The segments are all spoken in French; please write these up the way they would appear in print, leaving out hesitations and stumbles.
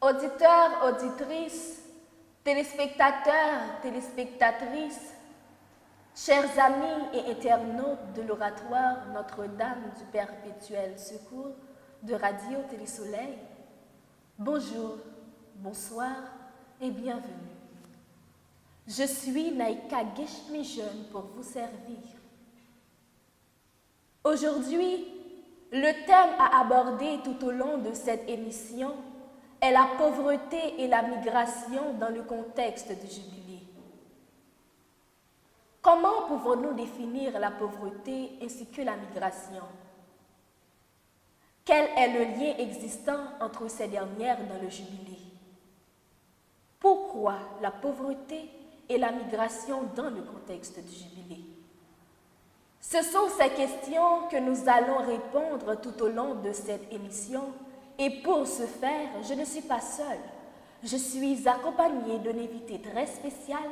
Auditeurs, auditrices, téléspectateurs, téléspectatrices, chers amis et internautes de l'oratoire Notre-Dame du Perpétuel Secours de Radio Télé-Soleil, bonjour, bonsoir et bienvenue. Je suis Naïka Geshmi-Jeune pour vous servir. Aujourd'hui, le thème à aborder tout au long de cette émission est la pauvreté et la migration dans le contexte du jubilé. Comment pouvons-nous définir la pauvreté ainsi que la migration? Quel est le lien existant entre ces dernières dans le jubilé? Pourquoi la pauvreté et la migration dans le contexte du jubilé? Ce sont ces questions que nous allons répondre tout au long de cette émission. Et pour ce faire, je ne suis pas seule. Je suis accompagnée d'un invité très spécial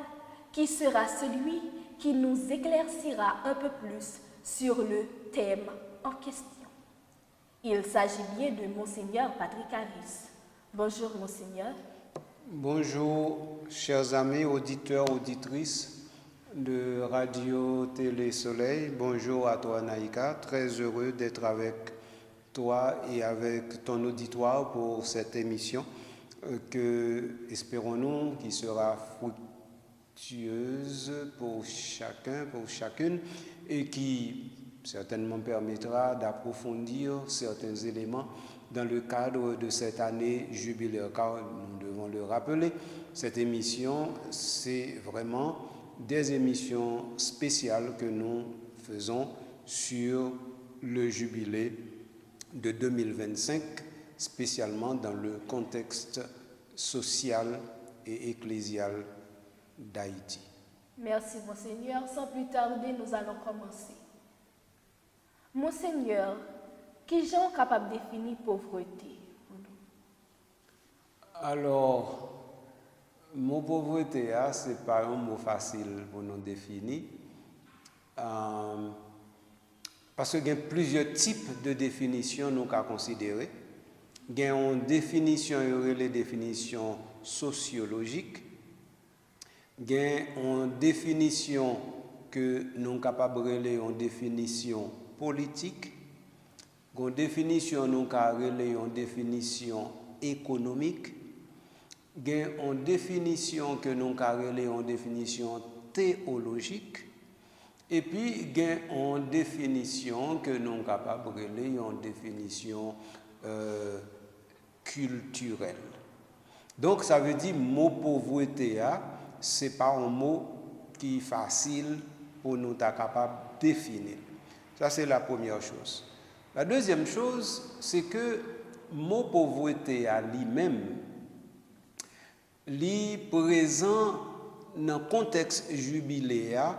qui sera celui qui nous éclaircira un peu plus sur le thème en question. Il s'agit bien de Monseigneur Patrick Harris. Bonjour Monseigneur. Bonjour chers amis auditeurs, auditrices de Radio Télé Soleil. Bonjour à toi Naïka, très heureux d'être avec toi et avec ton auditoire pour cette émission que, espérons-nous, qui sera fructueuse pour chacun, pour chacune, et qui certainement permettra d'approfondir certains éléments dans le cadre de cette année jubilaire. Car nous devons le rappeler, cette émission, c'est vraiment des émissions spéciales que nous faisons sur le jubilé de 2025, spécialement dans le contexte social et ecclésial d'Haïti. Merci Monseigneur. Sans plus tarder, nous allons commencer. Monseigneur, qui sont capables de définir pauvreté pour nous? Alors, mot pauvreté, ce n'est pas un mot facile pour nous définir. Parce qu'il y a plusieurs types de définitions nous avons considérer. Il y a une définition, les définitions sociologiques. Il y a une définition que nous sommes capables de relayer en définition politique. Il y a une définition nous avons relayer en définition économique. Il y a une définition que nous avons relayer en définition théologique. Et puis, il y a une définition que nous sommes capables de relayer en définition culturelle. Donc, ça veut dire que le mot pauvreté, ce n'est pas un mot qui est facile pour nous être capables de définir. Ça, c'est la première chose. La deuxième chose, c'est que le mot pauvreté à lui-même, il est présent dans le contexte jubiléa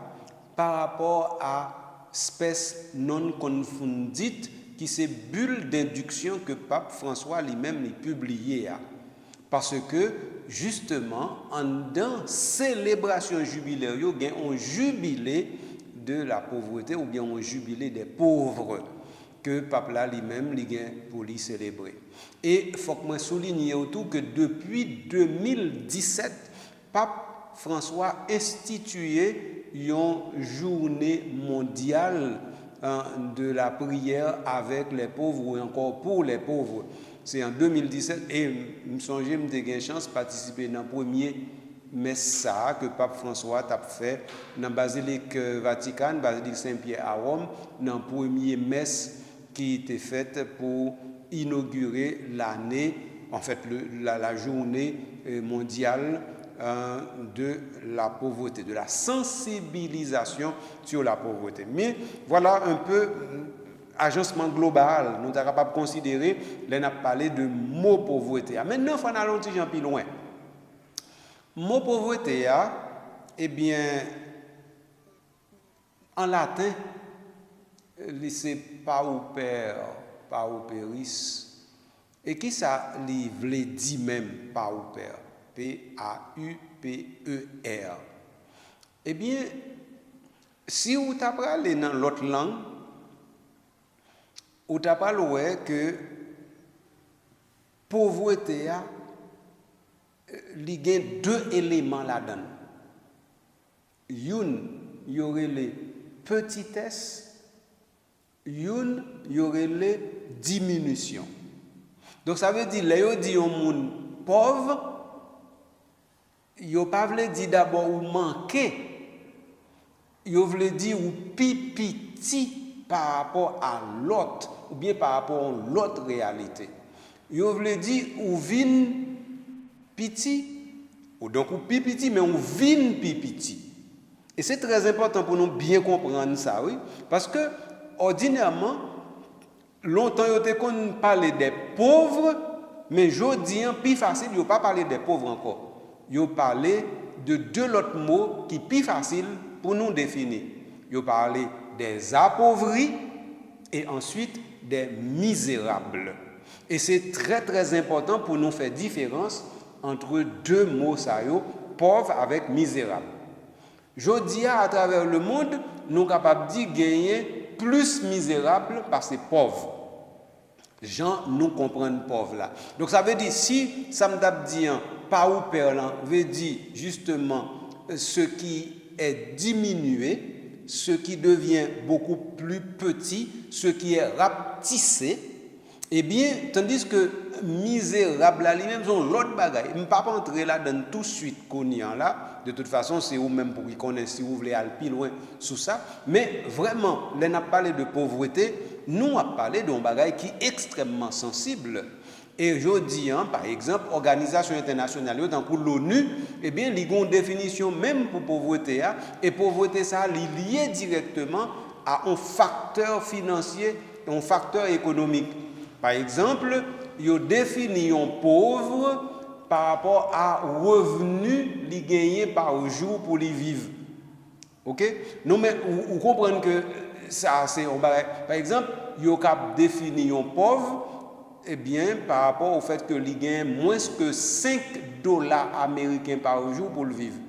par rapport à espèce non confondite qui c'est bulle d'induction que Pape François lui-même a publié. Parce que, justement, en dans célébration jubilaire, il y a un jubilé de la pauvreté ou bien un jubilé des pauvres que Pape là lui-même a pour lui célébrer. Et il faut que je souligne autour que depuis 2017, Pape François a institué une journée mondiale de la prière avec les pauvres ou encore pour les pauvres. C'est en 2017 et je me souviens que j'ai eu la chance de participer dans le premier messe que Pape François a fait dans la basilique Vatican, basilique Saint-Pierre à Rome, dans le premier messe qui était faite pour inaugurer l'année, en fait la journée mondiale de la pauvreté, de la sensibilisation sur la pauvreté. Mais voilà un peu agencement global, nous sommes capables de considérer, là, on a parlé de mot pauvreté. Maintenant, il faut aller un petit peu plus loin. Mot pauvreté, eh bien, en latin, c'est pauper, pauperis. Et qui ça veut dire même pauper? P-A-U-P-E-R. Eh bien, si vous parlez dans l'autre langue, vous parlez que pauvreté a il y a deux éléments là-dedans. Il y aurait les petitesses, il y aurait les diminutions. Donc ça veut dire, là, on dit un monde pauvre, il ne pas dire d'abord ou manquer, il veut dire ou petit par rapport à l'autre, ou bien par rapport à l'autre réalité. Il veut dire ou vin petit, ou donc ou petit, mais ou vin petit. Et c'est très important pour nous bien comprendre ça, oui, parce que ordinairement, longtemps on parlait des pauvres, mais aujourd'hui, plus facile, il ne pas parler des pauvres encore. Il parler de deux autres mots qui sont plus faciles pour nous définir. Il parler des appauvris et ensuite des misérables. Et c'est très très important pour nous faire différence entre deux mots, ça, pauvre avec misérable. Aujourd'hui, à travers le monde, nous sommes capables de gagner plus misérable parce que pauvre. Gens nous comprennent pauvre là. Donc ça veut dire, si ça me dit pas ou perlant, veut dire justement ce qui est diminué, ce qui devient beaucoup plus petit, ce qui est rapetissé, eh bien, tandis que misérable là, lui-même, sont l'autre bagaille. Je ne vais pas entrer là-dedans tout de suite qu'on y a là. De toute façon, c'est vous-même pour y connaître si vous voulez aller plus loin sous ça. Mais vraiment, là, on a parlé de pauvreté, nous avons parlé d'un bagaille qui est extrêmement sensible. Et je dis, par exemple, organisation internationale, tant pour l'ONU, eh bien, il y a une définition même pour pauvreté. Et pauvreté, ça, est lié directement à un facteur financier, un facteur économique. Par exemple, il y a défini un pauvre par rapport à revenu li gagné par jour pour les vivre. OK? Non mais vous comprenez que ça c'est par exemple, il y a défini un pauvre eh bien par rapport au fait que il gagne moins que $5 américains par jour pour le vivre.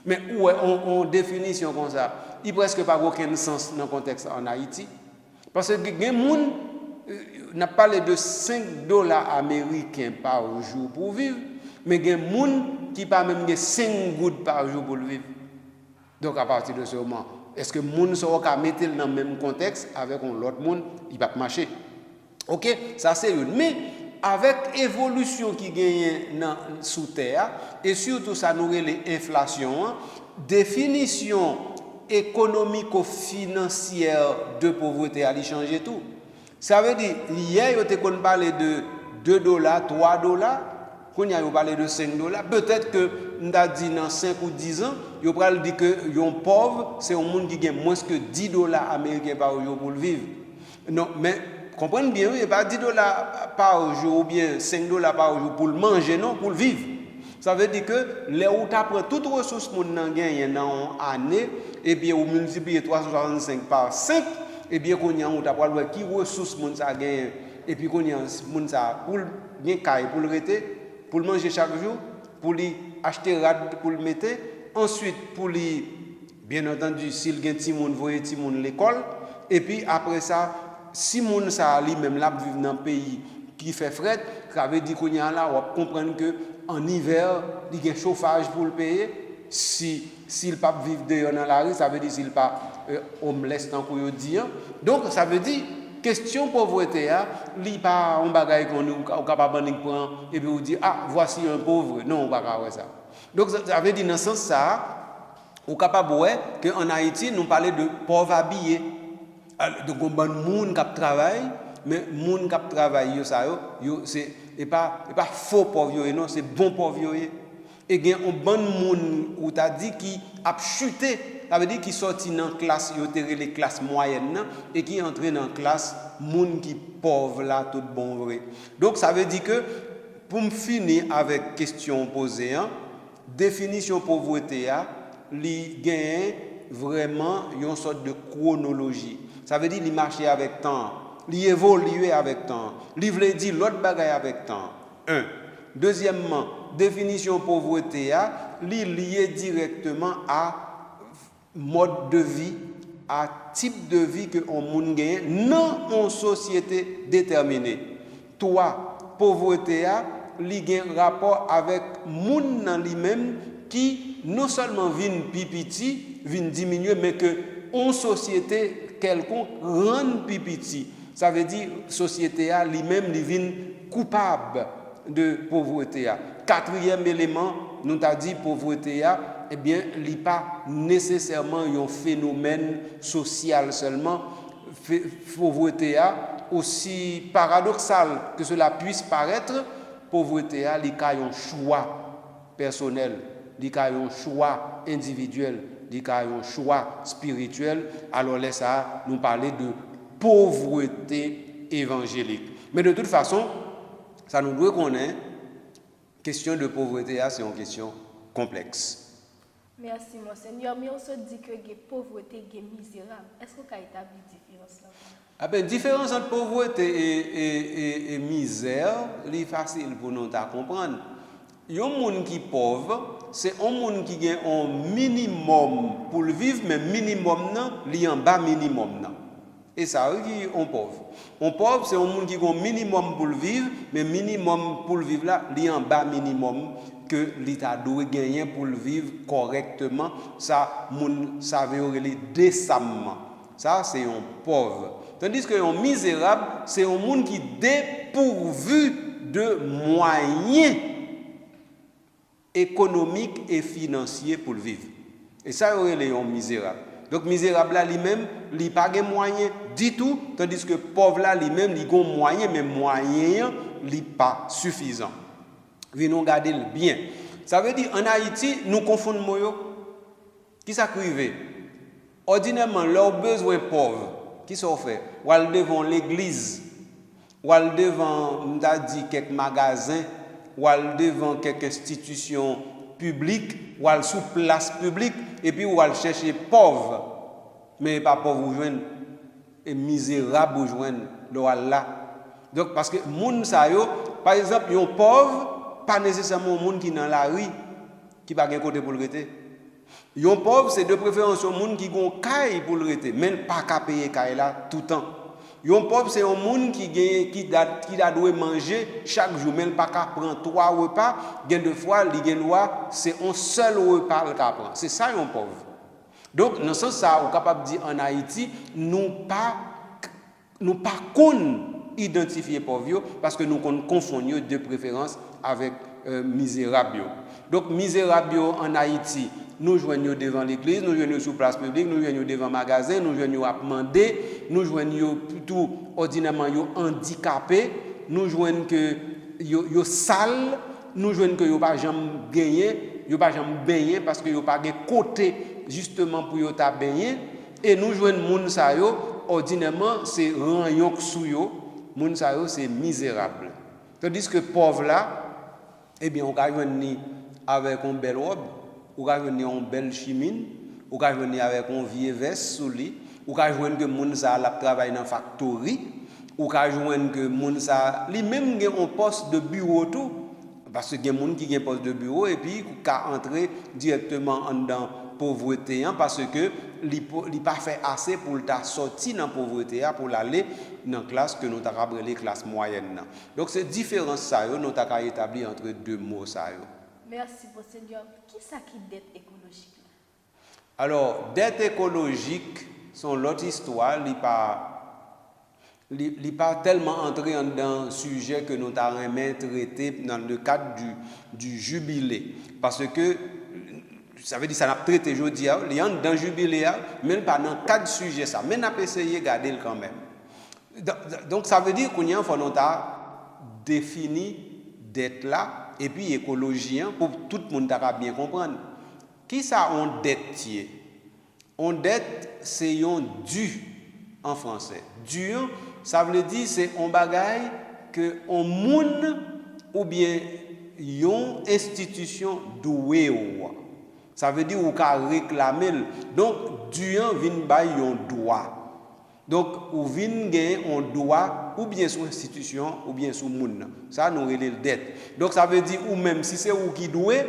Mais où on définition comme ça, il presque pas aucun sens dans le contexte en Haïti parce que les gens n'a parlé de $5 américains par jour pour vivre, mais il y a des gens qui pas même 5 gouttes par jour pour vivre. Donc à partir de ce moment, est-ce que les gens sont mettre dans le même contexte avec l'autre monde, il va pas marcher. OK, ça c'est une. Mais avec l'évolution qui gagne sous terre et surtout ça nous l'inflation, définition économico-financière de pauvreté a changé tout. Ça veut dire, hier, on parlait de $2, $3, quand on parlait de $5. Peut-être que, on a dit dans 5 ou 10 ans, on va dire que un pauvre, c'est un monde qui gagne moins que $10 américains par jour pour le vivre. Non, mais comprenez bien, il n'y a pas $10 par jour ou bien $5 par jour pour le manger, non, pour le vivre. Ça veut dire que, les où tu apprends toutes les ressources que tu as gagnées dans une année, et bien, on multiplie 365 par 5. Et bien qu'on y a on t'a pas qui ressources moun ça gagne et puis qu'on y a moun ça pour bien caille pour le rester pour le manger chaque jour pour lui acheter rad pour le mettre ensuite pour lui bien entendu s'il gagne ti moun voyer ti moun l'école et puis après ça si moun ça lui même là vivre dans un pays qui fait fret ça veut dire qu'on y a là on comprendre que en hiver il gagne chauffage pour le payer s'il pas vivre dehors dans la rue ça veut dire s'il pas homeless tant qu'on dit. Donc ça veut dire question pauvreté li pas on bagaille qu'on est capable de prendre et puis on dit ah voici un pauvre non on pas faire ça. Donc ça veut dire dans ce sens ça on capable que en Haïti nous parler de pauvre habillé de bon monde qui travaille mais monde qui travaille ça c'est et pas faux pauvre non c'est bon pauvre et il y a un bon monde où tu as dit qui a chuté, ça veut dire qui sorti dans la classe, les classes moyennes et qui est entré dans la classe monde qui pauvre là tout bon vrai. Donc ça veut dire que pour me finir avec question posée, définition pauvreté il gagne vraiment une sorte de chronologie. Ça veut dire il marche avec temps, il évolue avec temps, il veut dire l'autre bagaille avec temps. Deuxièmement, définition pauvreté liée directement à mode de vie, à type de vie que on moun gagne dans une société déterminée. Toi, pauvreté a li gen rapport avec moun nan lui-même qui non seulement vin pipiti, vin diminuer mais que en société quelconque rend pipiti. Ça veut dire société a lui-même li vin coupable de pauvreté a. Quatrième élément, nous t'a dit pauvreté a, eh bien, li pas nécessairement un phénomène social seulement. Pauvreté a, aussi paradoxal que cela puisse paraître, pauvreté a, li ka un choix personnel, li ka un choix individuel, li ka un choix spirituel. Alors là, ça nous parler de pauvreté évangélique. Mais de toute façon, ça nous doit connaître, question de pauvreté, c'est une question complexe. Merci, Monseigneur. Mais on se dit que la pauvreté est misérable. Est-ce qu'on peut établir la différence là? Ah ben, différence entre pauvreté et misère, c'est facile pour nous à comprendre. Un monde qui est pauvre, c'est un monde qui a un minimum pour vivre, mais minimum, il en bas minimum. Et ça, c'est un pauvre. Un pauvre, c'est un monde qui a un minimum pour vivre, mais minimum pour vivre là, il en bas minimum que l'État doit gagner pour vivre correctement. Ça, ça veut dire décemment. Ça, c'est un pauvre. Tandis qu'un misérable, c'est un monde qui est dépourvu de moyens économiques et financiers pour vivre. Et ça, c'est un misérable. Donc, misérable là lui-même, il n'a pas de moyens du tout, tandis que pauvre là lui-même, il a des moyens, mais moyens, il n'est pas suffisant. Venons regarder le bien. Ça veut dire, en Haïti, nous confondons moyo. Qui s'acrive? Ordinairement, leurs besoins pauvres, qui sont faits? Ou aller devant l'église, ou aller devant, on a dit, quelques magasins, ou aller devant quelques institutions publiques, ou aller sous place publique, et puis ou aller chercher pauvres, mais pas pauvres ou jeunes, et misérables ou jeunes, là. Donc, parce que moun sa yo, par exemple, yon pauvre, pas nécessairement un monde qui est dans la rue, qui n'a pas de côté pour le rester. Yon pauvre, c'est de préférence un monde qui a un caille pour le rester, mais pas qu'à payer caille là tout le temps. Yon pauvre, c'est un monde qui doit manger chaque jour, mais pas qu'à prendre 3 repas. Gain de fois, c'est un seul repas qu'il prend. C'est ça, yon pauvre. Donc, dans ce sens, ça, on est capable de dire en Haïti, nous pas identifier pauvres parce que nous confondons de préférence avec misérables. Donc, misérables en Haïti, nous joignons devant l'église, nous joignons sous place publique, nous joignons devant magasin, nous joignons à demander, nous joignons plutôt ordinairement handicapés, nous joignons que yo sale, nous joignons que yo pas jamais gagner, yo pas jamais baigner parce que yo pas de côté justement pour yo ta baigner et nous joignons moun sa yo ordinairement c'est ranyon sou yo, moun sa yo c'est misérable. Tandis que pauvre là, eh bien on va venir avec une belle robe, on va venir une belle chimine, on va venir avec une vieille veste sous lui, on va venir que moun sa la travaille dans factory, on va venir que moun sa lui-même a un poste de bureau tout parce que y a des gens qui ont un poste de bureau et puis qui entrer directement dans pauvreté parce que il pas fait assez pour ta sortir dans pauvreté pour aller dans classe que nous avons les classes moyennes. Donc c'est différence ça nous avons établi entre deux mots ça. Merci Monseigneur. Qui ça qui dette écologique? Alors dette écologique sont l'autre histoire, il pas tellement entré dans le sujet que nous avons traité dans le cadre du jubilé parce que ça veut dire ça n'a traité aujourd'hui, il y a dans le jubilé, même pas dans le cadre du sujet, ça, mais on a essayé de garder quand même. Donc ça veut dire qu'on y a défini dette là, et puis écologie, pour tout le monde bien comprendre. Qui ça on dette? On dette, c'est un dû en français. Dû, ça veut dire c'est un bagage que on moun ou bien une institution douée ou. Ça veut dire ou ka réclamer. Donc duan vinn bay yon droit. Donc ou vinn gen un droit ou bien sous institution ou bien sous moun. Ça nous relè le dette. Donc ça veut dire ou même si c'est ou qui doué,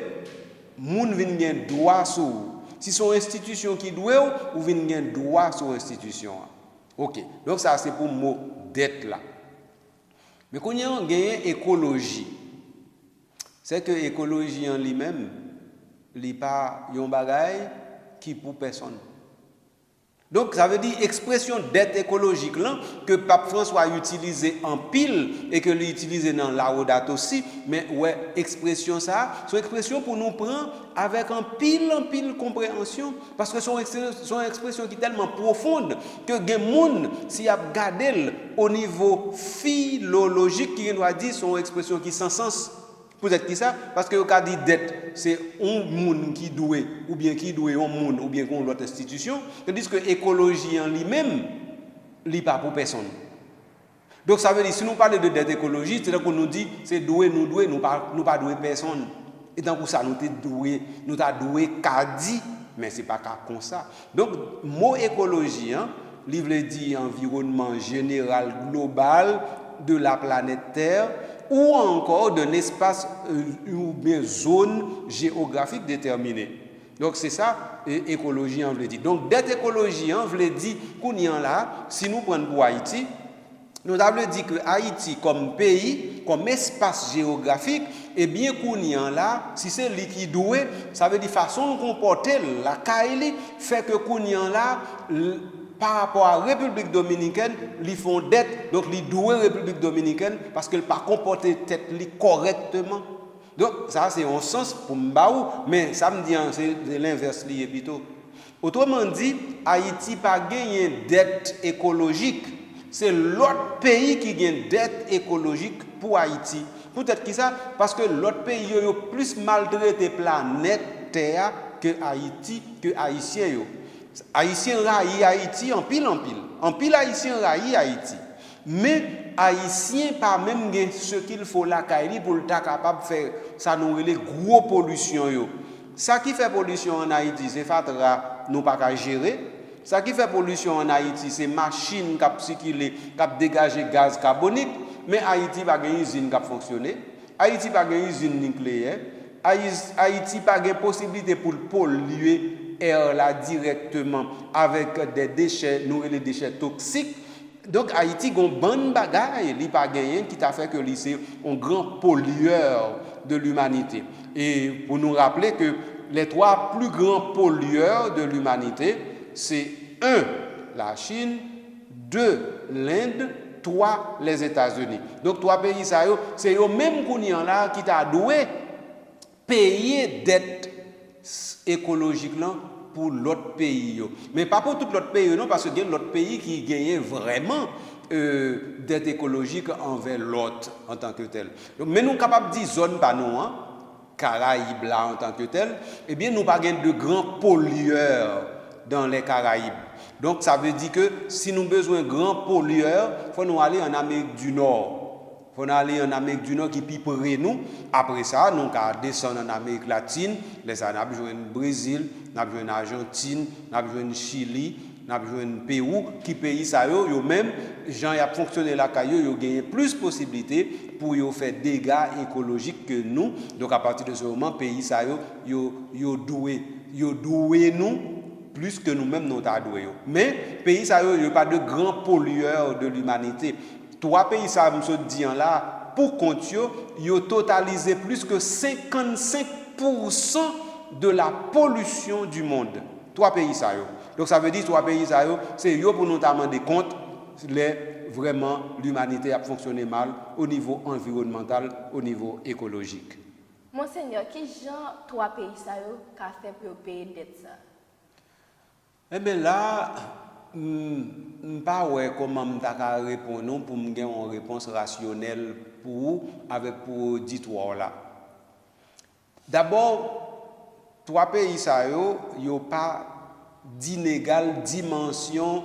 moun vinn gen droit sur. Si son institution qui doit ou vient gen droit sur institution. OK. Donc ça c'est pour mot dette là. Mais quand on a gagné écologie, c'est que l'écologie en lui-même, il n'est pas un bagage qui pour personne. Donc ça veut dire expression dette écologique là, que Pape François a utilisé en pile et que l'utilisé dans Laudato aussi, mais ouais, expression ça, c'est une expression pour nous prendre avec en pile compréhension, parce que son expression qui est tellement profonde que des gens, s'il y a gardé au niveau philologique, qui doit dire son expression qui sans sens. Peut-être qui ça? Parce que quand dit dette, c'est un monde qui doit, ou bien qui doit un monde, ou bien une autre institution. Tandis que l'écologie en lui-même, il n'est pas pour personne. Donc ça veut dire, si nous parlons de dette écologique, c'est-à-dire qu'on nous dit, c'est doué, nous pas doué personne. Et donc pour ça, nous avons doué Kadi, mais ce n'est pas comme ça. Donc, mot écologie, il veut dire environnement général, global de la planète Terre, ou encore d'un espace ou bien zone géographique déterminée. Donc c'est ça, écologie, on veut dire. Donc dette écologie, on veut dire qu'on y en là, si nous prenons pour Haïti, nous avons dit que Haïti comme pays, comme espace géographique, et bien qu'on y en là, si c'est liquidoué, ça veut dire façon de comporter la Kaili, fait que qu'on y en là, par rapport à la République dominicaine, ils font dette, donc ils doivent République dominicaine parce qu'elle n'a pas comporté tête correctement. Donc ça c'est un sens pour Mbaou, mais ça me dit c'est l'inverse lié plutôt. Autrement dit, Haïti n'a pas gagné dette écologique, c'est l'autre pays qui gagne dette écologique pour Haïti. Peut-être qui ça? Parce que l'autre pays a plus maltraité la planète Terre que Haïti, que Haïtien. Haïtiens raillent Haïti en pile. En pile Haïtiens raillent Haïti. Mais Haïtiens pas même ce qu'il faut la Kaili pour être capable de faire ça nous les gros pollution yo. Ça qui fait pollution en Haïti, c'est fatra nous pas qu'à gérer. Ça qui fait pollution en Haïti, c'est machine qui circuler, qui dégager gaz carbonique, mais Haïti pas une usine qui fonctionner. Haïti pas une usine nucléaire. Haïti pas une possibilité pour polluer air là directement avec des déchets, les déchets toxiques. Donc Haïti a une bonne bagaille, il pas gagné qui t'a fait que c'est un grand pollueur de l'humanité. Et pour nous rappeler que les trois plus grands pollueurs de l'humanité, c'est 1, la Chine, 2, l'Inde, 3, les États-Unis. Donc 3 pays ça c'est eux même là qui t'a doué payer dette écologique là pour l'autre pays. Mais pas pour tout l'autre pays, non, parce que il y a l'autre pays qui gagne vraiment dette écologique envers l'autre en tant que tel. Donc, mais nous sommes capables de dire zone par nous, Caraïbes là en tant que tel, eh bien nous pas de grands pollueurs dans les Caraïbes. Donc ça veut dire que si nous avons besoin de grands pollueurs, il faut nous aller en Amérique du Nord. Il faut aller en Amérique du Nord qui est plus près nous. Après ça, nous allons descendre en Amérique latine. Les années, nous avons besoin du Brésil, nous avons besoin d'Argentine, nous avons besoin du Chili, nous avons besoin du Pérou. Qui pays ça yo même, gens y a fonctionné là caillou, yo gagné plus de possibilités pour yo faire des dégâts écologiques que nous. Donc à partir de ce moment, pays ça yo doué nous plus que nous-mêmes nous t'a doué. Mais pays ça yo pas de grands pollueurs de l'humanité. 3 pays, ça me dit là, pour compte, ils ont totalisé plus que 55% de la pollution du monde. 3 pays, ça. Donc ça veut dire 3 pays, ça, c'est eux pour notamment des comptes, vraiment l'humanité a fonctionné mal au niveau environnemental, au niveau écologique. Monseigneur, qui genre 3 pays, ça, qu'a fait pour payer dette ça? Eh bien là, pas ouais comment m'ta répondre pour me gagner une réponse rationnelle pour auditoire là. D'abord 3 pays ça yo pas d'inégale dimension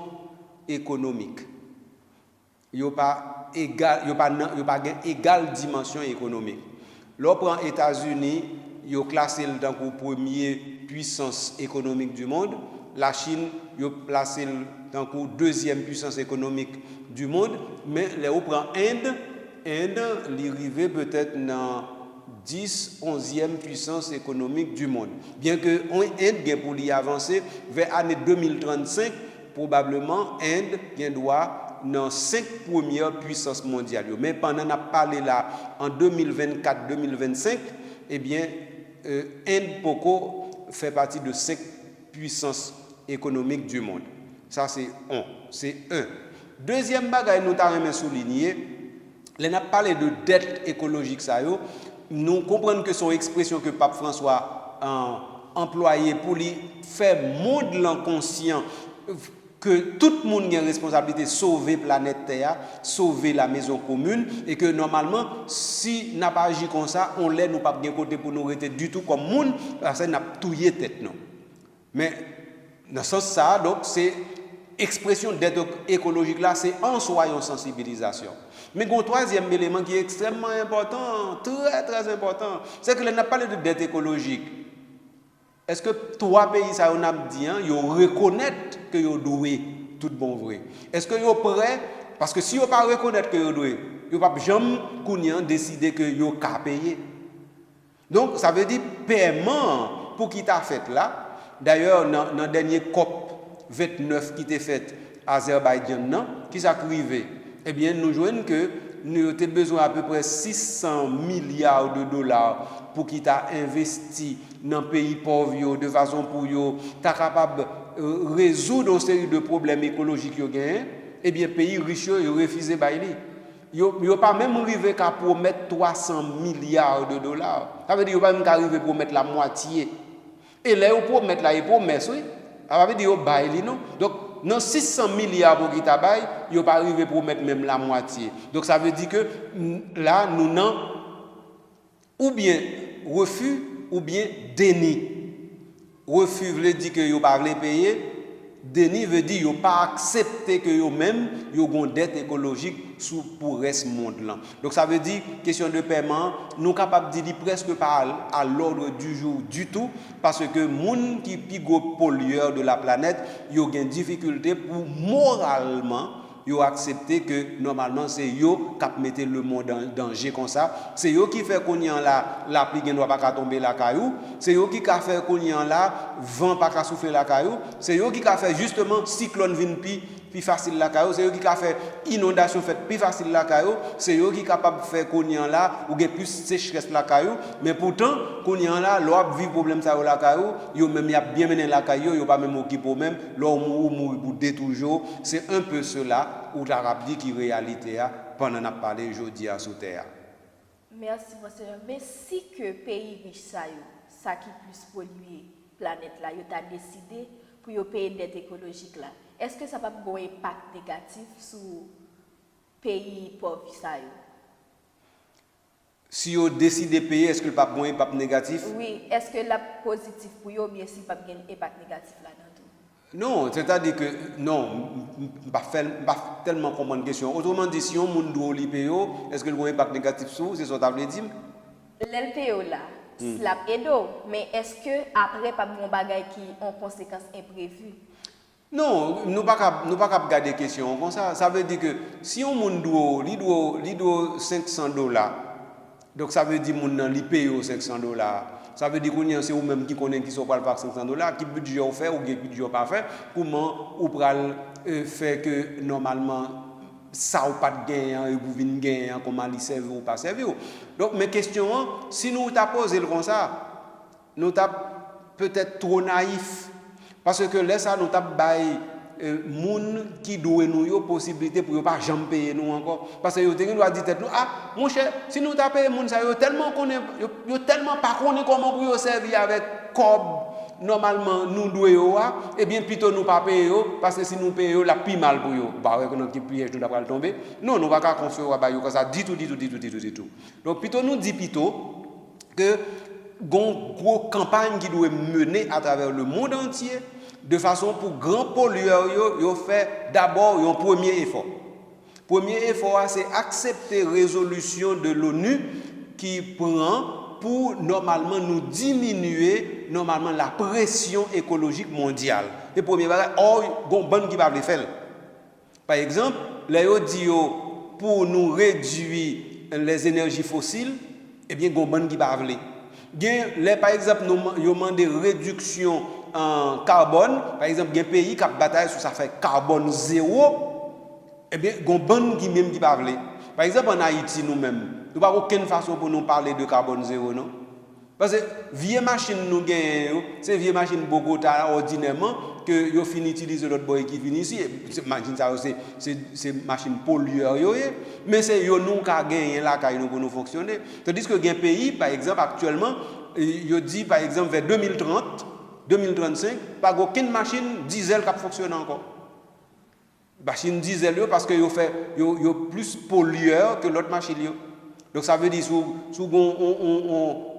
économique. Yo pas égale dimension économique. L'on prend États-Unis, yo classé dans la première puissance économique du monde. La Chine, yo placé dans la deuxième puissance économique du monde, mais là on prend Inde, l'y arrive peut-être dans 10, 11e puissance économique du monde. Bien que Inde pour y avancer vers l'année 2035, probablement Inde doit dans 5 premières puissances mondiales. Mais pendant qu'on a parlé là en 2024-2025, eh bien Inde Poco fait partie de 5 puissances économiques du monde. Ça c'est un. Deuxième bagage nous avons souligné, on a parlé de dette écologique ça yo. Nous comprenons que son expression que Pape François a employée pour lui faire monde l'inconscient que tout le monde a une responsabilité de sauver la planète Terre, sauver la maison commune, et que normalement, si n'a pas agi comme ça, on l'est, nous pas bien côté pour nous rester du tout comme monde, ça n'a pas touillé tête non. Mais dans ce sens ça, donc c'est expression d'aide écologique là, c'est en soi une sensibilisation. Mais un troisième élément qui est extrêmement important, très très important, c'est que l'on a parlé de dette écologique. Est-ce que trois pays ça on a dit ils reconnaissent que ils doivent tout bon vrai? Est-ce que ils prêts parce que si ils pas reconnaître que ils doivent, ils pas jamais décider que ils ca payer. Donc ça veut dire paiement pour qui t'a fait là. D'ailleurs dans dernier COP 29 qui était fait à Azerbaïdjan qui s'arrivé, eh bien nous joignent que nous avons besoin à peu près 600 milliards de dollars pour qui t'a investi dans le pays pauvre de façon pour yo t'a capable résoudre une série de problèmes écologiques yo gain. Eh bien pays riches yo refusé bailler. Yo pas même arrivé qu'à promettre 300 milliards de dollars. Ça veut dire yo pas même arrivé pour mettre la moitié. Et là yo promettre là, ils promettent oui. Ça veut dire yo bailler non. Donc dans 600 milliards pour qui tabaye, ils n'ont pas arrivé pour mettre même la moitié. Donc ça veut dire que là, nous n'avons ou bien refus ou bien déni. Refus veut dire que ils n'ont pas payer. Déni veut dire qu'ils n'ont pas accepté que eux-mêmes ont une dette écologique pour le reste du monde. Donc ça veut dire, question de paiement, nous sommes capables de dire presque pas à l'ordre du jour du tout, parce que les gens qui sont les plus pollueurs de la planète, ils ont une difficulté pour moralement accepter que normalement c'est eux qui mettent le monde en danger comme ça. C'est eux qui fait qu'on y a la pluie ne doit pas tomber la caillou. C'est eux qui fait qu'on y a là vent pas souffler la caillou. C'est eux qui fait justement cyclone vin plus facile la caillou. C'est eux qui fait inondation fait plus facile la caillou. C'est eux qui capable faire qu'on y a là ou plus sécheresse la caillou. Mais pourtant qu'on y a là l'on vit problème ça la caillou. Yo même y a bien mené la caillou. Yo pas même occupé même. L'on mourir pour dé toujours. C'est un peu cela. Ou l'arabe dit qui réalité pendant n'a parlé aujourd'hui à sous terre. Merci monsieur. Mais si que pays riche ça qui plus polluer planète là, il a décidé pour payer une dette écologique là. Est-ce que ça va avoir un impact négatif sur pays pauvres ça? Si vous décidez de payer, est-ce que le pas un impact négatif? Oui, est-ce que la positif pour eux bien si pas un impact négatif là dedans? Non, c'est-à-dire que non, pas tellement comprendre question. Autrement dit, si on monde doit payer, est-ce que le impact négatif sur c'est ça que tu dire? L'LPO là, la aide, mais est-ce que après pas bon bagage qui ont conséquences imprévues? Non, nous pas cap garder question comme ça. Ça veut dire que si on monde doit $500, donc ça veut dire mon nan li paye $500. Ça veut dire que c'est vous-même qui connaissez qui sont pas le $500, qui budget vous fait ou qui budget pas fait, comment ou pral faire que normalement ça ou pas de gain et vous venez gagner comment li servir ou pas servir. Donc mes questions si nous t'a posé comme ça, nous t'a peut-être trop naïf parce que là ça nous t'a bail moun qui doit nous possibilité pour pas jamais payer nous encore parce que yo te doit dire tête nous ah mon cher si nous t'a payé moun ça yo tellement pas connaît comment pour yo servir avec cob normalement nous doit et bien plutôt nous pas payer parce que si nous payons la plus mal pour yo bah ouais qu'on qui piège nous va tomber non nous va pas confier ba yo comme ça dit tout donc plutôt nous dit plutôt que gon gros campagne qui doit mener à travers le monde entier de façon pour grand pollueur yo fait d'abord un premier effort. Premier effort c'est accepter résolution de l'ONU qui prend pour normalement nous diminuer normalement la pression écologique mondiale. Et premier bagage gon bonne qui va le faire. Par exemple, là yo dit pour nous réduire les énergies fossiles, eh bien gon ban qui pas vle. Gen par exemple nous yo mandé réduction en carbone, par exemple gen pays qui a bataille sur ça fait carbone zéro, eh bien gon ban qui même qui pas vle. Par exemple en Haïti nous pas aucune façon pour nous parler de carbone zéro non. Parce que vieille machine nous gagne, c'est vieille machine Bogota ordinairement que yo fini utiliser l'autre boy qui vient ici, machine ça c'est machine pollueur yo, mais c'est yo nous ka gagner là ka nous pour nous fonctionner. Tandis que gen pays par exemple actuellement yo dit par exemple vers 2030, 2035 pas aucune machine diesel qui fonctionne encore. Machine diesel yo parce que yo plus pollueur que l'autre machine yo. Donc ça veut dire sous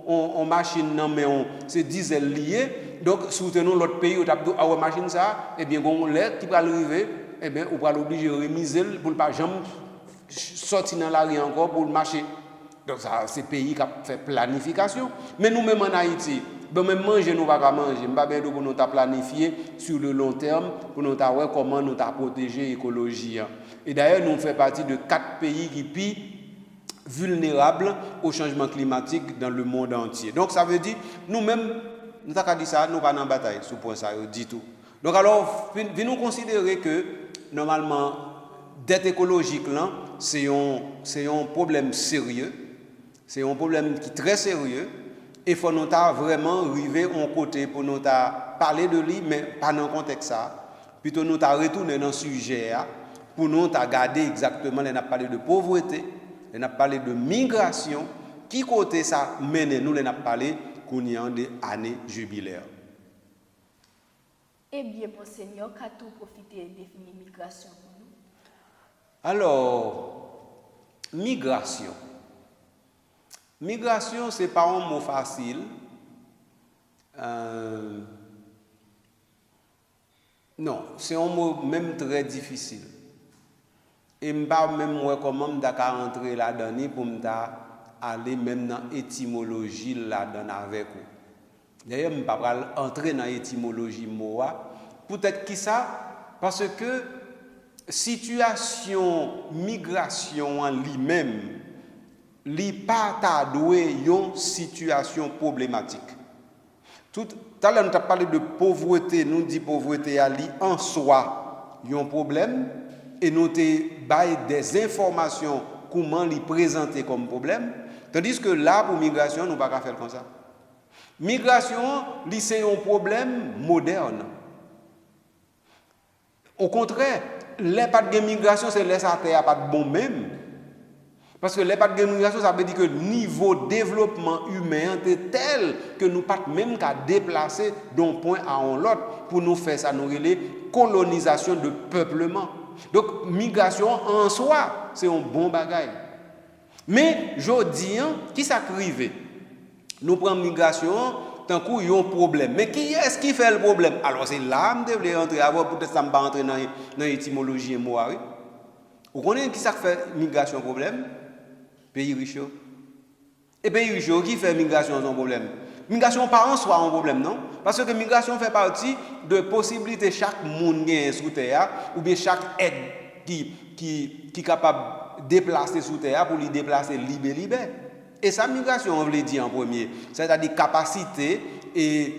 on machine non mais c'est diesel lié donc soutenons l'autre pays au tap à machine ça et bien gon l'air qui va arriver et bien on va l'obliger remiser pour pas jamais sortir dans la rue encore pour marcher. Donc ça c'est pays qui a fait planification mais nous même en Haïti ben même manger nous pas manger pas bien pour nous planifier sur le long terme pour nous voir comment nous protéger l'écologie. Et d'ailleurs nous fait partie de 4 pays qui pillent vulnérables au changement climatique dans le monde entier. Donc ça veut dire nous-mêmes nous avons dit ça, nous pas dans bataille sur point ça dit tout. Donc alors nous considérer que normalement dette écologique là c'est un problème sérieux, c'est un problème qui est très sérieux et faut nous vraiment arriver en côté pour nous parler de lui mais pas dans le contexte ça. Plutôt nous retourner dans le sujet pour nous garder exactement on a parlé de pauvreté. On a parlé de migration. Qui côté ça mène nous on a parlé qu'on y a des années jubilaires. Eh bien, Monseigneur, qu'a tout profité de définir migration pour nous? Alors, migration. Migration, ce n'est pas un mot facile. Non, c'est un mot même très difficile. Et je ne sais pas même comment je vais entrer là-dedans pour aller même dans l'étymologie là-dedans avec vous. D'ailleurs, je ne vais pas entrer dans l'étymologie moi. Peut-être qui ça? Parce que situation migration en lui-même, n'est pas une situation problématique. Tout à l'heure, nous avons parlé de pauvreté. Nous disons pauvreté en soi, il y a un problème. Et nous avons des informations comment les présenter comme problème. Tandis que là, pour migration, nous ne pouvons pas faire comme ça. Migration, c'est un problème moderne. Au contraire, les pas de migration, c'est les terre pas de bon même. Parce que les pas de migration, ça veut dire que le niveau de développement humain est tel que nous ne pouvons pas même qu'à déplacer d'un point à un autre pour nous faire ça, nous relais colonisation de peuplement. Donc, migration en soi, c'est un bon bagage. Mais, je dis, qui s'acrive? Nous prenons migration, tant qu'il y a un problème. Mais qui est-ce qui fait le problème? Alors, c'est là que je devrais rentrer avant, peut-être que ça ne va pas entrer dans l'étymologie et moi. Oui? Vous connaissez qui ça fait migration problème? Pays riche. Et pays riche, qui fait migration un problème? Migration pas en soi un problème, non? Parce que migration fait partie de possibilités chaque monde gagne sous terre ou bien chaque aide qui est capable de déplacer sous terre pour lui déplacer libre. Et ça, migration, on veut dire en premier, c'est-à-dire capacité et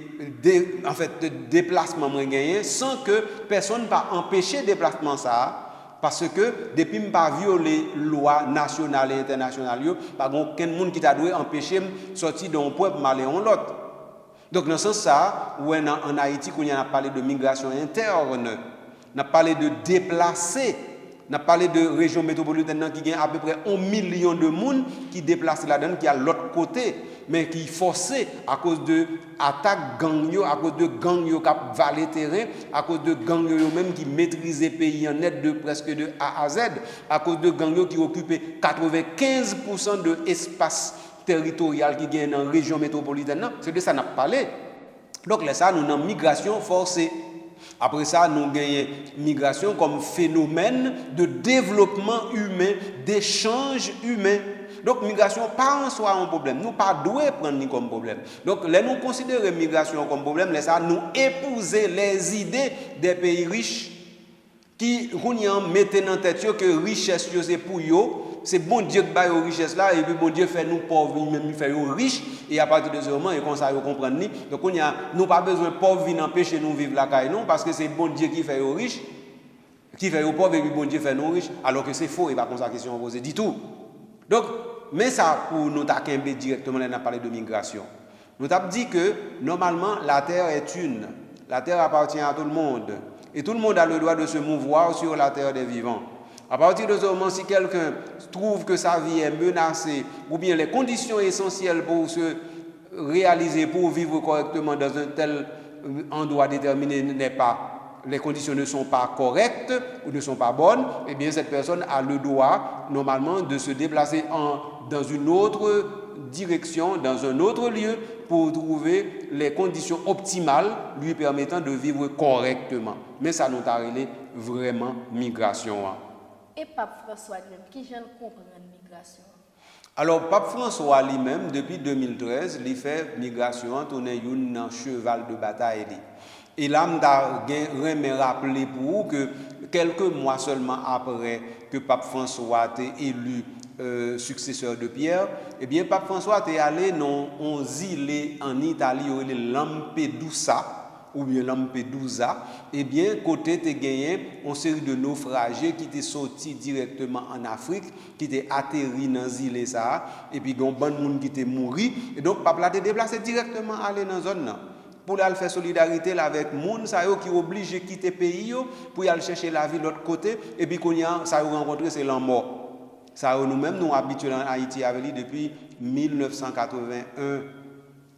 en fait de déplacement gagné sans que personne ne va empêcher le déplacement ça. Parce que depuis que je n'ai pas violé les lois nationales et internationales, il n'y a pas aucun monde qui t'a dû empêcher de sortir d'un point pour aller en l'autre. Donc dans ce sens, en Haïti, quand on a parlé de migration interne, on a parlé de déplacer, on a parlé de région métropolitaine qui a à peu près 1 million de monde qui déplacent là-dedans, qui est à l'autre côté, mais qui est forcé à cause de attaques gang, à cause de gang qui valent le terrain, à cause de gang même qui maîtrisent le pays en net de presque de A à Z, à cause de gang qui occupent 95% de l'espace territorial qui gagne dans la région métropolitaine. C'est de ça qu'on a parlé. Donc là, ça, nous avons migration forcée. Après ça, nous gagnons migration comme phénomène de développement humain, d'échange humain. Donc, migration, pas en soi un problème. Nous ne devons pas prendre comme problème. Donc, là, nous considérons migration comme problème, là, ça, nous épouser les idées des pays riches qui, mettent dans tête que richesse, c'est pour eux, c'est bon Dieu qui baille aux richesses là et puis bon Dieu fait nous pauvres même il fait nous riches et à partir de ce moment et comme ça vous comprenez donc on y a nous pas besoin pauvres venir empêcher nous vivre la caille non parce que c'est bon Dieu qui fait aux riches qui fait aux pauvres et puis bon Dieu fait nous riches alors que c'est faux et pas comme ça question posée du tout. Donc mais ça pour nous taquiner directement on a parlé de migration. Nous avons dit que normalement la terre est une. La terre appartient à tout le monde et tout le monde a le droit de se mouvoir sur la terre des vivants. À partir de ce moment, si quelqu'un trouve que sa vie est menacée ou bien les conditions essentielles pour se réaliser, pour vivre correctement dans un tel endroit déterminé les conditions ne sont pas correctes ou ne sont pas bonnes, eh bien cette personne a le droit normalement de se déplacer dans une autre direction, dans un autre lieu pour trouver les conditions optimales lui permettant de vivre correctement. Mais ça nous a révélé vraiment migration. Et Pape François lui-même, qui vient comprendre la migration? Alors, Pape François lui-même, depuis 2013, il fait migration, tourner un cheval de bataille. Et là, je me rappeler pour vous que quelques mois seulement après que Pape François a été élu successeur de Pierre, eh bien, Pape François est allé dans un île en Italie, Lampedusa, ou bien Lampedusa, eh bien, côté te gagné une série de naufragés qui étaient sortis directement en Afrique, qui étaient atterris dans l'île ça, et puis il y a un bon monde qui étaient morts, et donc Pape l'a déplacé directement aller dans la zone pour aller faire solidarité avec les gens qui sont obligés de quitter le pays pour aller chercher la vie de l'autre côté, et puis quand ça a rencontré, c'est la mort. Ça nous-mêmes, nous habitués en Haïti avec lui depuis 1981.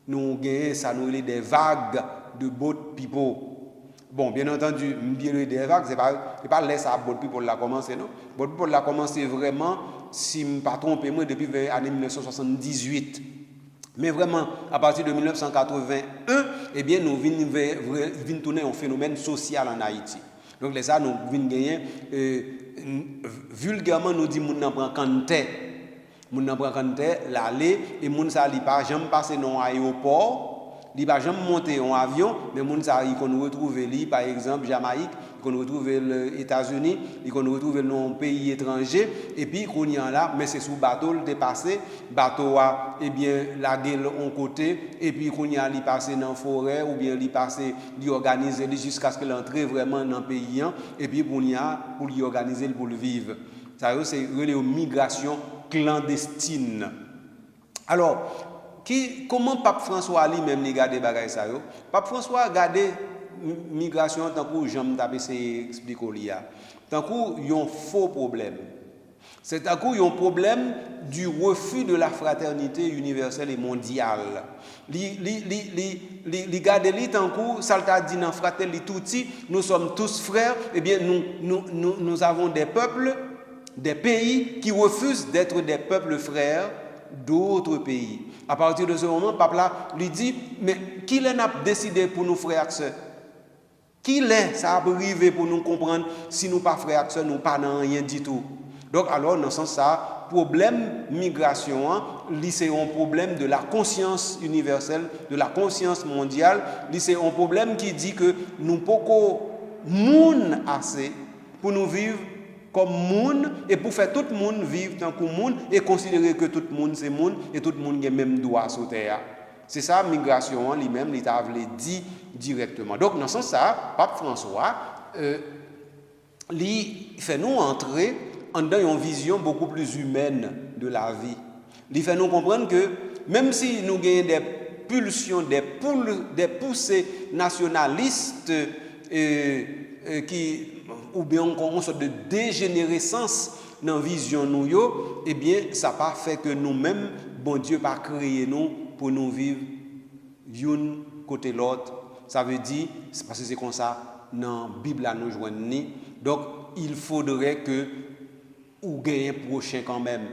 Nous avons ça nous des vagues de boat people. Bon, bien entendu, bien des vagues, c'est pas laisser à boat people la commencer, non? Boat people la commencer vraiment, si je ne me pas trompé, moi, depuis l'année 1978. Mais vraiment, à partir de 1981, eh bien, nous venons tourner un phénomène social en Haïti. Donc, les ça, nous venons gagner, vulgairement, nous disons, nous n'avons pas canté. Nous n'avons pas canté, l'aller, et nous n'avons pas jamais passé dans l'aéroport. Il ne va jamais monter en avion, mais il qu'on retrouve par exemple Jamaïque, qu'on retrouve les États-Unis, qu'on retrouve dans un pays étranger, et puis qu'on y a là, mais c'est sous bateau le dépassé, bateau a eh bien la gueule en côté, et puis qu'on y a li passer dans forêt ou bien li passer li organiser jusqu'à ce qu'il entre vraiment dans le pays, et puis pour y a pour l'y organiser pour le vivre. Ça c'est une migration clandestine. Alors comment Pape François lui-même regarde bagay ça yo? Pape François regarde migration tant que j'aime taper c'est expliquer là. Tant que un faux problème. C'est tant que un problème du refus de la fraternité universelle et mondiale. Li garde li tant que ça t'a dit dans fraternité touti, nous sommes tous frères, eh bien nous avons des peuples, des pays qui refusent d'être des peuples frères d'autres pays. À partir de ce moment, Pape là lui dit, mais qui l'a décidé pour nous frères et sœurs? Qui l'est, ça a arrivé pour nous comprendre si nous pas frères et sœurs, nous pas dans rien du tout. Donc alors, dans ce sens ça, problème migration, c'est un problème de la conscience universelle, de la conscience mondiale, c'est un problème qui dit que nous pouvons moun assez pour nous vivre comme monde et pour faire tout le monde vivre tant que monde et considérer que tout le monde c'est monde et tout le monde a même droit sur terre. C'est ça migration lui-même l'État avait dit directement. Donc dans ce sens ça, Pape François lui fait nous entrer dans une vision beaucoup plus humaine de la vie. Il fait nous comprendre que même si nous gagnons des pulsions, des poussées nationalistes qui ou bien une sorte de dégénérescence dans la vision nous yo, eh bien ça pas fait que nous-mêmes bon Dieu pas créé nous pour nous vivre d'un côté l'autre. Ça veut dire c'est parce que c'est comme ça dans la Bible à nous joindre. Donc il faudrait que ou gagne prochain quand même.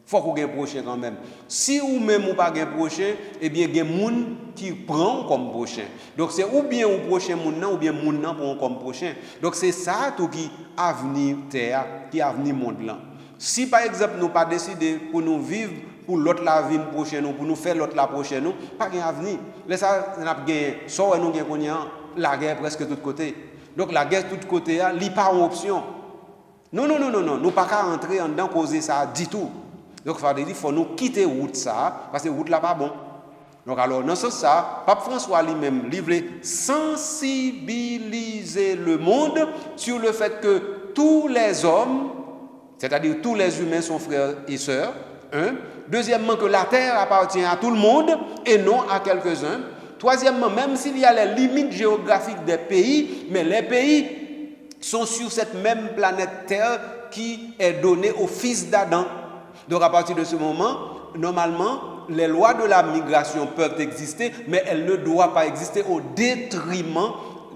Faut qu'on gagne prochain quand même. Si ou même ou pas gagne prochain, eh bien il y a des gens qui prend comme prochain. Donc c'est ou bien au prochain monde ou bien monde prend comme prochain. Donc c'est ça tout qui avenir terre, qui avenir monde là. Si par exemple nous pas décider pour nous vivre pour l'autre la vie prochaine ou pour nous faire l'autre la prochaine nous, pas gain avenir. Là ça n'a pas gain. Soit nous gain la guerre presque de tous côtés. Donc la guerre de tous côtés là, li pas une option. Non, non, non, non, non. Nous pas qu'à entrer en dedans causer ça du tout. Donc, il faut nous quitter route ça, parce que route là pas bon. Donc, alors, dans ce sens, ça, Pape François lui-même, il voulait sensibiliser le monde sur le fait que tous les hommes, c'est-à-dire tous les humains sont frères et sœurs, un. Deuxièmement, que la terre appartient à tout le monde et non à quelques-uns. Troisièmement, même s'il y a les limites géographiques des pays, mais les pays sont sur cette même planète Terre qui est donnée aux fils d'Adam. Donc à partir de ce moment, normalement, les lois de la migration peuvent exister, mais elles ne doivent pas exister au détriment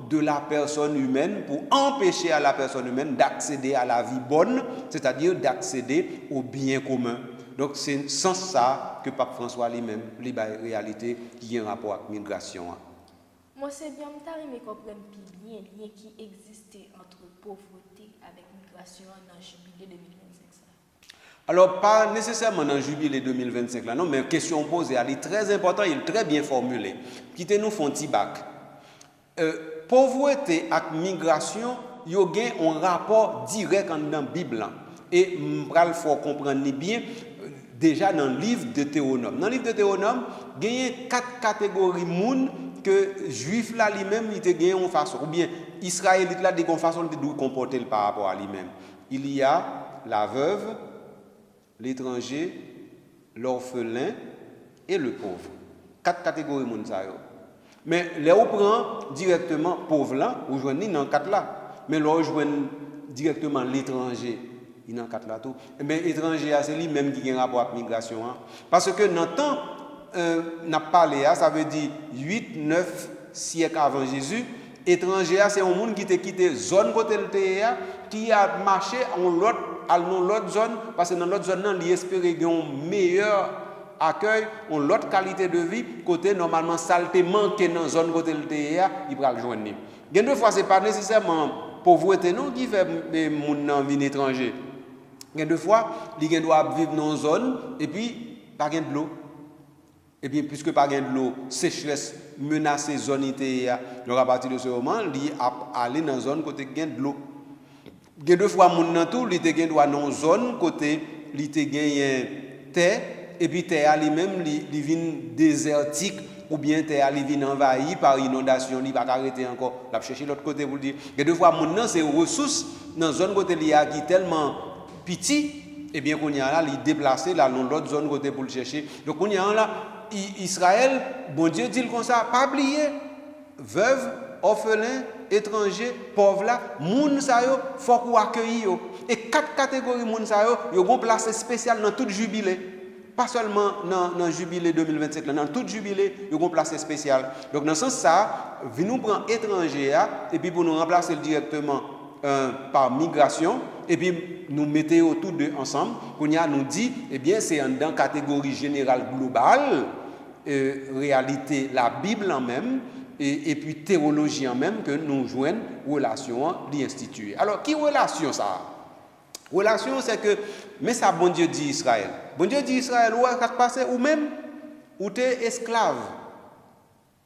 de la personne humaine pour empêcher à la personne humaine d'accéder à la vie bonne, c'est-à-dire d'accéder au bien commun. Donc c'est sans ça que Pape François lui-même, il y a une réalité qui a un rapport avec la migration. Moi, c'est bien, mais comprendre bien le lien qui existait entre pauvreté avec migration dans le jubilé 2025. Alors, pas nécessairement dans le jubilé 2025, là, non, mais une question posée, elle est très importante, elle est très bien formulée. Quittez-nous font petit bac. Pauvreté avec migration, il y a un rapport direct dans la Bible. Et il faut comprendre bien, déjà dans le livre de Théonome. Dans le livre de Théonome, il y a 4 catégories de monde que juif là lui-même il te gagne en façon ou bien israélite là de façon de comporter par rapport à lui-même. Il y a la veuve, l'étranger, l'orphelin et le pauvre. 4 catégories de monde ça yo. Mais là on prend directement pauvre là, ou joindre dans 4 là. Mais là on joindre directement l'étranger, il dans 4 là tout. Mais étranger c'est lui même qui a un rapport avec migration parce que dans temps n'a parlé, ça veut dire 8-9 siècles avant Jésus. Étranger, c'est un monde qui a quitté zone côté qui a marché en l'autre zone, parce que dans l'autre zone, il espère un meilleur accueil, une autre qualité de vie, côté normalement saleté manqué dans la zone côté il va le joindre. Deux fois, ce n'est pas nécessairement pauvreté non, qui fait les gens venir étranger. Deux fois, ils doivent vivre dans une zone et puis pas de l'eau. Et bien, puisque pas de l'eau, sécheresse menace les zones ITA. Donc, à partir de ce moment, il aller dans une zone côté de l'eau. Deux fois, mon dans tout, il doit dans une zone côté, il gagne terre, et puis terre lui-même, il vient désertique, ou bien terre il vient envahi par inondation, il ne va pas arrêter encore. Il va chercher l'autre côté pour le dire. Deux fois, mon dans c'est ressources dans une zone côté qui est tellement petit, et bien, qu'on y a là, il déplacé là dans l'autre zone côté pour le chercher. Donc, on y a là. Israël, bon Dieu dit comme ça, pas oublier, veuve, orphelin, étranger, pauvre là, moun sa yo, faut qu'on accueille yo. Et 4 catégories moun sa yo, yo gon place spéciale dans tout jubilé. Pas seulement dans le jubilé 2025, dans tout jubilé, yo gon place spéciale. Donc dans ce sens ça, vi nous prend étranger et puis pour nous remplacer directement par migration et puis nous mettons tous deux ensemble pour nous dit eh bien c'est dans catégorie générale globale réalité la Bible en même et puis théologie en même que nous joignons relation d'instituer. Alors qui relation ça? Relation c'est que mais ça bon Dieu dit Israël. Bon Dieu dit Israël où est passé ou même ou t'es esclave.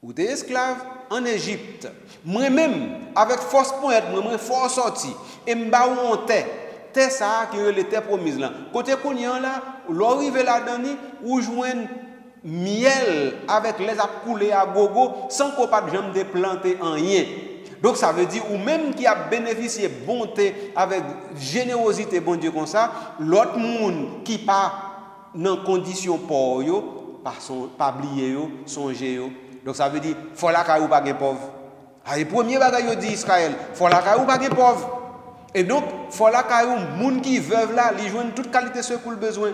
Ou t'es esclave en Égypte. Moi-même, avec force pointe, moi-même, force sortie. Et m'ba ou on t'es ça qui est l'été promise là. Côté Kounian là, l'arrivé là-dedans, ou joindre miel avec les a coulé à gogo, sans qu'on pas de jambe de planter en rien. Donc ça veut dire, ou même qui a bénéficié bonté avec générosité, bon Dieu comme ça, l'autre monde qui pas dans condition pour yo, pas oublier yo, songer yo. Donc ça veut dire, faut la caillou pas gen pauvre. Le premier bagage yo dit Israël, faut la caillou pas gen pauvre. Et donc, faut la caillou moun qui veuve là, li joine toute qualité ce qu'il besoin.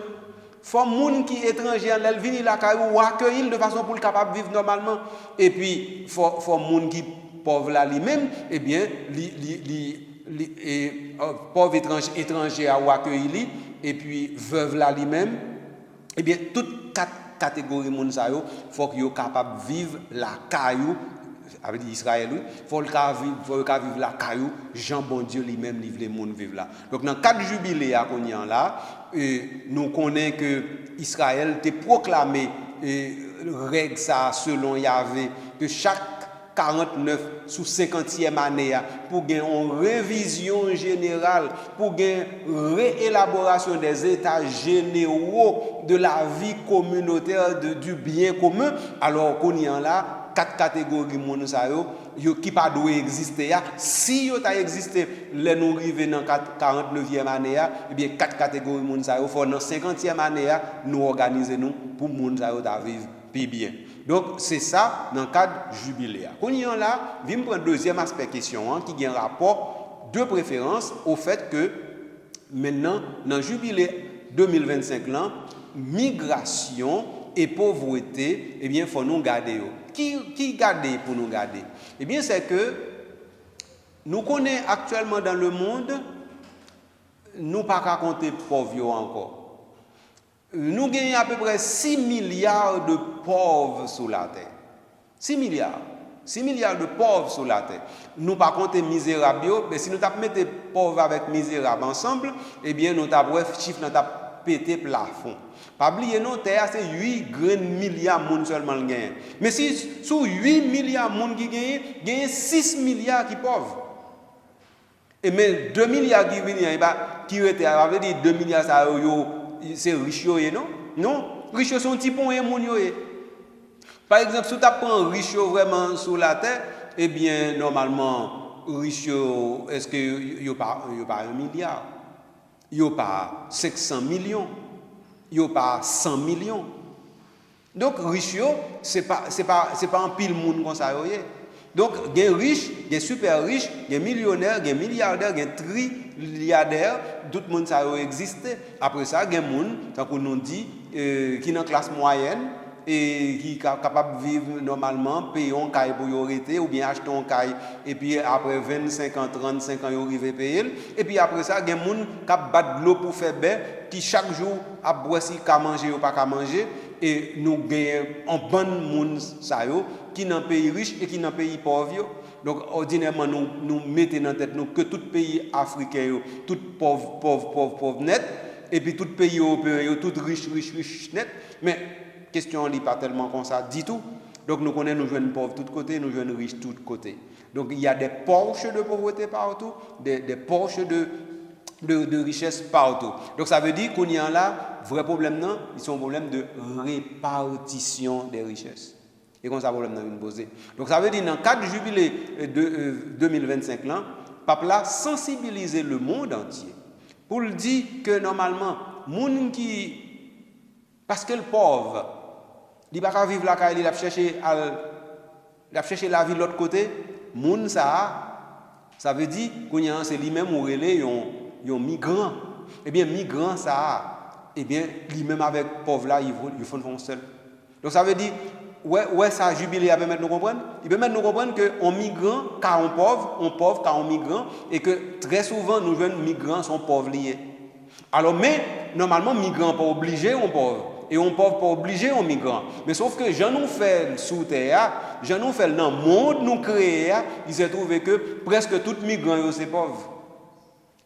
Faut moun qui étranger en vini la caillou ou accueillir de façon pour capable vivre normalement. Et puis faut moun qui pauvre là lui-même, eh bien pauvre étranger à ou accueillir et puis veuve là lui-même, eh bien toutes 4 catégories moun sa yo faut que yo capable vivre la caillou avec Israël faut vivre la caillou Jean bon Dieu lui-même livre les moun vivre là. Donc dans 4 jubilés à qu'on y en là nous connaissons que Israël t'est proclamé règle ça selon Yahvé que chaque 49 sous 50e année pour gagner une révision générale, pour gagner réélaboration des états généraux de la vie communautaire du bien commun. Alors qu'on y a là 4 catégories moun sa yo qui pas doit exister si yo ta existé les nous arriver dans 49e année et bien 4 catégories moun sa yo faut dans 50e année nous organiser nous pour moun sa yo ta vivre plus bien. Donc c'est ça dans le cadre jubilé. Quand y a là, vient prendre deuxième aspect question qui a un rapport de préférence au fait que maintenant dans le jubilé 2025 là, migration et pauvreté, eh bien faut nous garder. Qui garder pour nous garder? Eh bien c'est que nous connaissons actuellement dans le monde, nous pas qu'à compter pauvres encore. Nous gagnons à peu près 6 milliards de pauvres sur la terre. 6 milliards. 6 milliards de pauvres sur la terre. Nous pas compter misérables, mais si nous mettons pauvres avec misérables ensemble, eh bien nous avons chiffre nous pété plafond. Pas oublier non terre c'est 8 milliards de monde seulement gagnent. Mais si sur 8 milliards de monde qui gagnent 6 milliards qui pauvres. Et mais 2 milliards qui viennent qui étaient ça veut dire 2 milliards ça c'est riche non? Non, riche sont petit pont et moun yo. Par exemple, si tu prends riche vraiment sur la terre, eh bien normalement riche est-ce que yo pas 1 milliard. Yo pas 500 millions. Yo pas 100 millions. Donc riche c'est pas un pile monde comme ça yo. Donc il y a riche, il y a super riche, il y a millionnaire, il y a milliardaire, il y a trilliardaire, tout le monde ça existe. Après ça, il y a des gens, tant qu'on nous dit, qui sont en classe moyenne et qui sont capables de vivre normalement, payer un caille pour y arrêter ou bien acheter un caille et puis après 25 ans, 35 ans, ils arrivent à payer. Et puis après ça, il y a des gens qui battent de l'eau pour faire bain, qui chaque jour a boire si qu'à manger ou pas qu'à manger. Et nous gagnons un bon monde qui dans pays riche et qui dans pays pauvre. Donc ordinairement nous mettons dans la tête que tout pays africain tout pauvre net et puis tout pays européen tout riche net. Mais question n'est pas tellement comme ça dit tout. Donc nous connaissons nous jeunes pauvres de tous côtés, nous jeunes riches de tous côtés. Donc il y a des poches de pauvreté partout, des poches de richesse partout. Donc ça veut dire qu'on y a là, vrai problème non, ils sont un problème de répartition des richesses. Et comme ça problème nous poser. Donc ça veut dire dans le cadre du jubilé de 2025 là, pape là sensibiliser le monde entier pour le dire que normalement monde qui parce que le pauvre il va pas vivre la caille, il va chercher la vie de l'autre côté, monde ça veut dire qu'on y a c'est lui-même ou relé un migrant. Eh bien, migrant, ça, eh bien, lui-même avec pauvre là, ils font seul. Donc ça veut dire, ouais, ça jubilé, il peut mettre nous comprendre. Il peut mettre nous comprendre qu'un migrant, car un pauvre, car un migrant, et que très souvent, nos jeunes migrants sont pauvres liés. Alors, mais, normalement, migrant pas obligé, on pauvre. Et on pauvre pas obligé, on migrant. Mais sauf que, j'en ai fait sous terre, j'en ai fait dans le monde, nous créé, il s'est trouvé que presque tout migrant, c'est pauvre.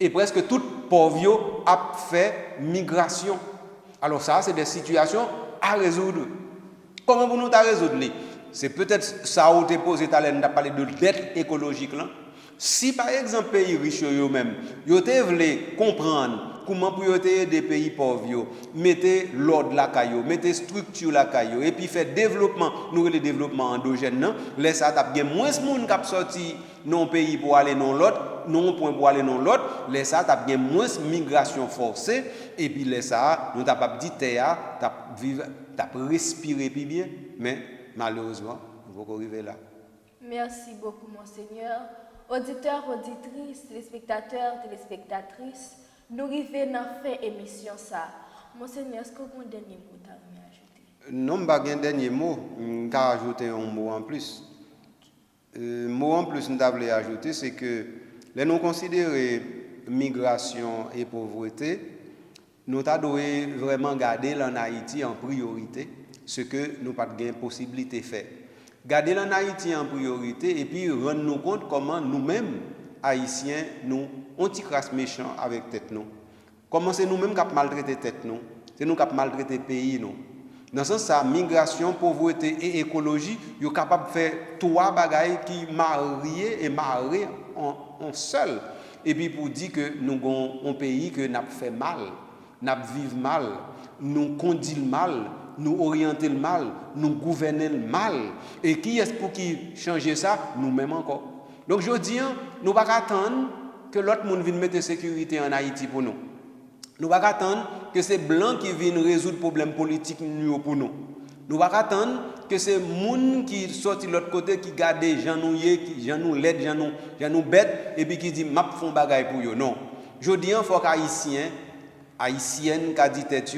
Et presque tout pauvre a fait migration. Alors ça, c'est des situations à résoudre. Comment vous nous résoudre? C'est peut-être ça où tu posé ta laine, parler de dette écologique là. Si par exemple pays riches eux-mêmes, ils veulent comprendre comment pour aider des pays pauvres, mettez l'ordre la caillou, mettez structure la caillou et puis faire développement, nous le développement endogène là, laisse ça t'a bien moins de monde qui sorti non pays pour aller dans l'autre, non point pour aller dans l'autre, laisse ça t'a bien moins migration forcée et puis laisse ça nous t'a pas dit terre, t'a vivre, t'a respirer puis bien, mais malheureusement, on va arriver là. Merci beaucoup monseigneur. Auditeurs, auditrices, téléspectateurs, téléspectatrices, nous arrivons dans la fin de l'émission. Monseigneur, est-ce que vous avez un dernier mot à ajouter? Non, je n'ai pas un dernier mot. Je vais ajouter un mot en plus. Le mot en plus que je voulais ajouter, c'est que nous considérons migration et pauvreté, nous devons vraiment garder en Haïti en priorité ce que nous n'avons pas de possibilité de faire. Garder en Haïti en priorité et puis rendre nous compte comment nous-mêmes, Haïtiens, nous, on petit crasse méchant avec tête nous. Comment c'est nous-mêmes qui avons maltraité tête nous. C'est nous qui avons maltraité le pays nous. Dans ce sens, ça, migration, pauvreté et écologie, ils sont capables de faire trois bagailles qui marient en seul. Et puis pour dire que nous avons un pays que nous fait mal, nous vivons mal, nous conduisons mal, nous orientons mal, nous gouvernons mal. Et qui est-ce pour qui changer ça? Nous-mêmes encore. Donc je dis, nous ne pouvons pas attendre que l'autre monde vienne mettre sécurité en Haïti pour nous. Nous ne pouvons pas attendre que c'est blanc qui viennent résoudre le problème politique pour nous. Nous ne pouvons pas attendre que c'est gens qui sortent de l'autre côté, qui gardent des gens nous laides, gens nous bêtes, et puis qui disent, m'a font bagaille pour eux. Non. Je dis, il faut qu'Haïtiens, Haïtiennes, qui dit tête,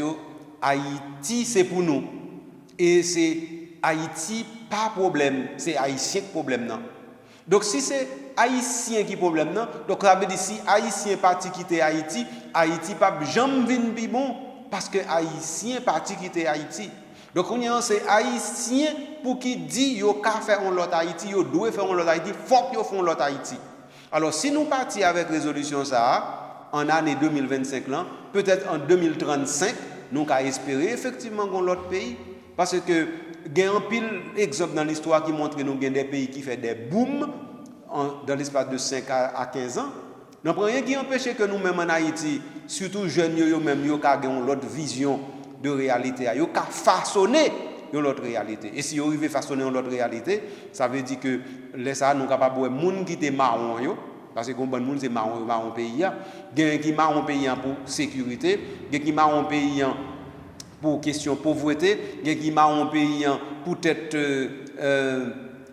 Haïti, c'est pour nous. Et c'est Haïti, pas problème, c'est Haïtien qui problème. Non. Donc si c'est Haïtien qui problème, non, donc ça veut dire si Haïtien parti quitter Haïti, Haïti pas jamais vinn pi bon parce que Haïtien parti quitter Haïti. Donc on y a c'est Haïtien pour qui dit yo ka faire on l'autre Haïti, yo doit faire on l'autre Haïti, faut que yo font l'autre Haïti. Alors si nous partis avec résolution ça en année 2025 là, peut-être en 2035, nous ka espérer effectivement qu'on l'autre pays parce que il y a un pile exemple dans l'histoire qui montre que nous avons des pays qui font des booms dans l'espace de 5 à 15 ans. Nous n'avons rien qui empêche que nous-mêmes en Haïti, surtout jeunes, nous-mêmes, nous avons l'autre vision de réalité. Nous avons façonné l'autre réalité. Et si nous arrivons à façonner l'autre réalité, ça veut dire que les ça nous sommes capables de voir les gens qui sont marrons, parce que les gens c'est marron pays. Il y a des gens qui sont marrons pays pour sécurité, des gens qui sont marrons pays pour question pauvreté, il y a qui marront pays peut-être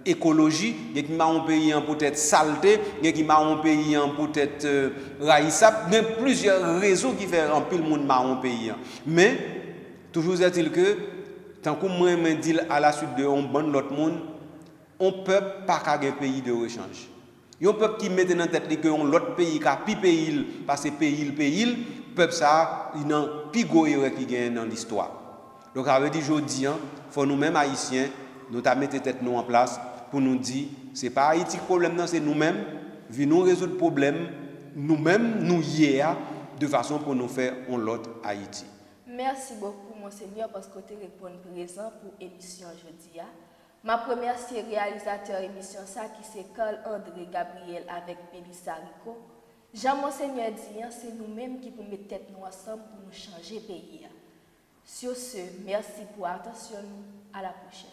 écologie, il y a qui marront pays peut-être saleté, il y a qui marront pays peut-être raïsap, il y a plusieurs réseaux qui font un peu le monde marron pays. Mais toujours est-il que tant que moi me dis à la suite de on bon l'autre monde, on peut pas qu'un pays de rechange. Il y a un peuple qui met dans la tête que l'autre pays qui a pi pays parce que pays peuple ça il a plus gros erreur qui gagne dans l'histoire. Donc ça veut dire aujourd'hui faut nous-mêmes haïtiens nous ta mettre tête nous en place pour nous dire c'est pas Haïti le problème non c'est nous-mêmes venons résoudre le problème nous-mêmes nous hier de façon pour nous faire en l'autre Haïti. Merci beaucoup monseigneur parce que tu réponds présent pour émission jeudi. Ma première c'est réalisateur émission ça qui c'est Carl-André Gabriel avec Mélissa Rico. Jean-Monseigneur dit, c'est nous-mêmes qui pouvons mettre tête nous ensemble pour nous changer le pays. Sur ce, merci pour l'attention. À la prochaine.